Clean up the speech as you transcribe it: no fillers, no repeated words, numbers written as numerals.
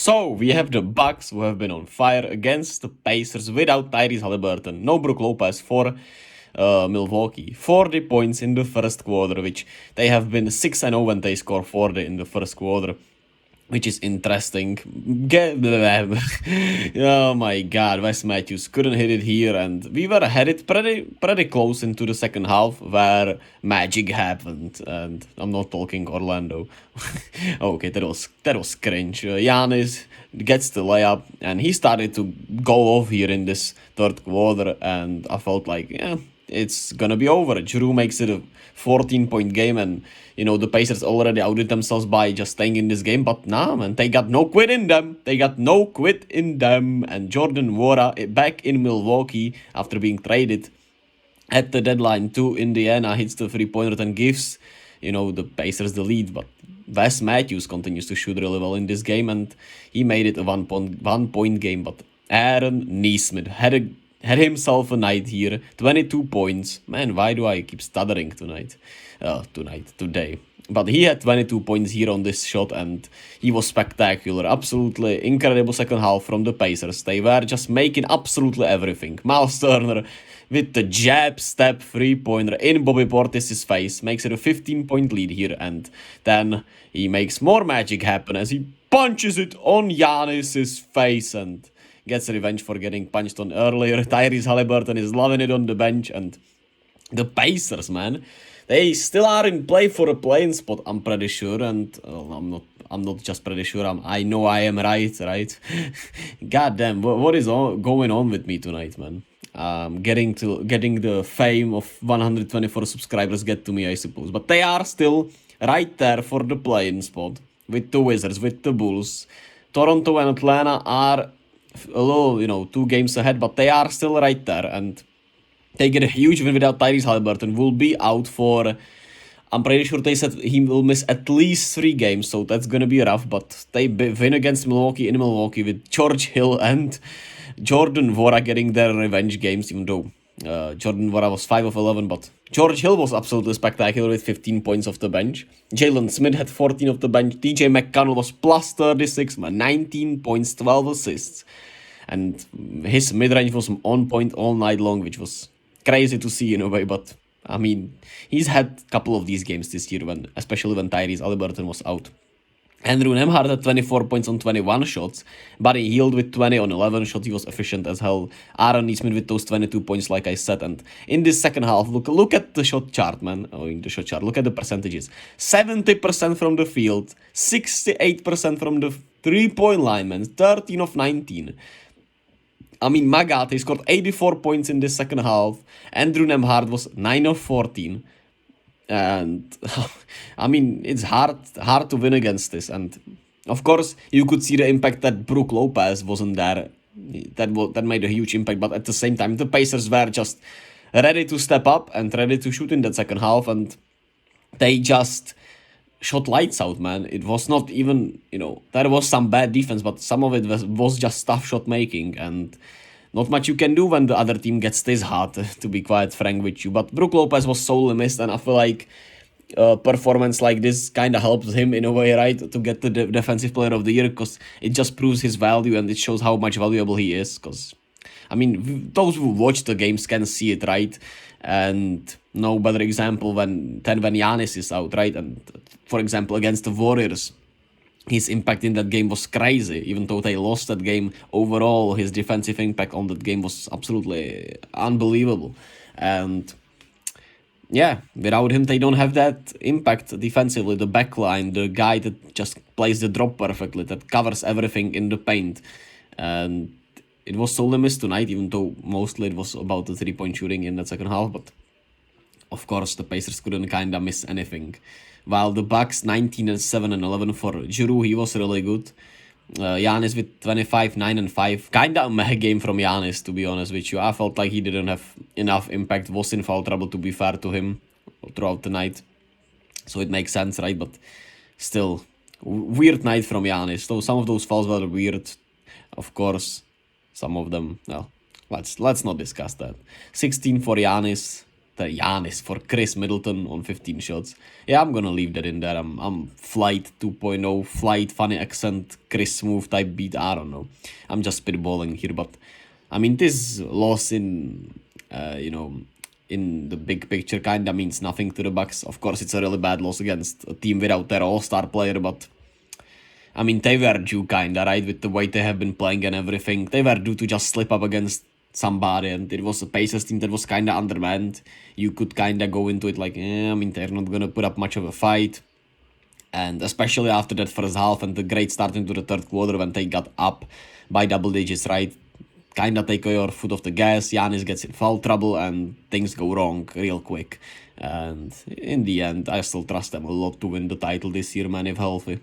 So we have the Bucks who have been on fire against the Pacers without Tyrese Haliburton. No Brook Lopez for Milwaukee. 40 points in the first quarter, which they have been 6-0 when they score 40 in the first quarter, which is interesting. Oh my god, Wes Matthews couldn't hit it here, and we were headed pretty close into the second half where magic happened, and I'm not talking Orlando. Okay, that was cringe. Giannis gets the layup, and he started to go off here in this third quarter, and I felt like, yeah, it's gonna be over. Drew makes it a 14-point game, and the Pacers already outdid themselves by just staying in this game, but nah, man, they got no quit in them. And Jordan Nwora back in Milwaukee after being traded at the deadline to Indiana hits the three-pointer and gives, the Pacers the lead, but Wes Matthews continues to shoot really well in this game, and he made it a one-point game, but Aaron Nesmith had himself a night here, 22 points. Man, why do I keep stuttering today? But he had 22 points here on this shot, and he was spectacular. Absolutely incredible second half from the Pacers. They were just making absolutely everything. Myles Turner with the jab step three-pointer in Bobby Portis's face makes it a 15-point lead here, and then he makes more magic happen as he punches it on Giannis's face and gets revenge for getting punched on earlier. Tyrese Haliburton is loving it on the bench, and the Pacers, man, they still are in play for a playing spot, I'm pretty sure, and I'm not just pretty sure, I know I am right? God damn, what is going on with me tonight, man? Getting the fame of 124 subscribers get to me, I suppose, but they are still right there for the playing spot with the Wizards, with the Bulls. Toronto and Atlanta are a little, 2 games ahead, but they are still right there, and they get a huge win without Tyrese Haliburton. Will be out for, I'm pretty sure they said he will miss at least 3 games, so that's gonna be rough, but they win against Milwaukee in Milwaukee with George Hill and Jordan Nwora getting their revenge games, even though Jordan Nwora was 5 of 11, but George Hill was absolutely spectacular with 15 points off the bench. Jalen Smith had 14 off the bench. TJ McConnell was plus 36, man, 19 points, 12 assists. And his mid-range was on point all night long, which was crazy to see in a way, but I mean, he's had a couple of these games this year, especially when Tyrese Haliburton was out. Andrew Nembhard had 24 points on 21 shots. Buddy Hield with 20 on 11 shots. He was efficient as hell. Aaron Nesmith with those 22 points, like I said. And in this second half, look at the shot chart, man. In the shot chart, look at the percentages. 70% from the field, 68% from the three-point line, man. 13 of 19. I mean, Magat, he scored 84 points in this second half. Andrew Nembhard was 9 of 14. And I mean, it's hard to win against this. And of course, you could see the impact that Brook Lopez wasn't there. That made a huge impact. But at the same time, the Pacers were just ready to step up and ready to shoot in that second half. And they just shot lights out, man. It was not even, there was some bad defense, but some of it was just tough shot making. And not much you can do when the other team gets this hard, to be quite frank with you. But Brook Lopez was solely missed, and I feel like performance like this kind of helps him in a way, right, to get the Defensive Player of the Year, because it just proves his value and it shows how much valuable he is. Because, I mean, those who watch the games can see it, right? And no better example than when Giannis is out, right? And for example, against the Warriors, his impact in that game was crazy. Even though they lost that game, overall, his defensive impact on that game was absolutely unbelievable. And yeah, without him, they don't have that impact defensively. The backline, the guy that just plays the drop perfectly, that covers everything in the paint. And it was solely missed tonight, even though mostly it was about the three-point shooting in that second half. But of course, the Pacers couldn't kind of miss anything. While the Bucks 19 and 7 and 11 for Giroux, he was really good. Giannis with 25, 9 and 5. Kind of a meh game from Giannis, to be honest with you. I felt like he didn't have enough impact. Was in foul trouble, to be fair to him, throughout the night. So it makes sense, right? But still, weird night from Giannis. So some of those fouls were weird. Of course, some of them, well, let's not discuss that. 16 for Giannis. Giannis for Chris Middleton on 15 shots. Yeah, I'm gonna leave that in there. I'm Flight 2.0, Flight funny accent, Chris Smooth type beat. I don't know. I'm just spitballing here, but I mean, this loss in, in the big picture kinda means nothing to the Bucks. Of course, it's a really bad loss against a team without their all-star player, but I mean, they were due kinda, right? With the way they have been playing and everything. They were due to just slip up against somebody, and it was a Pacers team that was kinda undermanned. You could kinda go into it like, I mean, they're not gonna put up much of a fight. And especially after that first half and the great start into the third quarter when they got up by double digits, right? Kinda take your foot off the gas, Giannis gets in foul trouble, and things go wrong real quick. And in the end, I still trust them a lot to win the title this year, man, if healthy.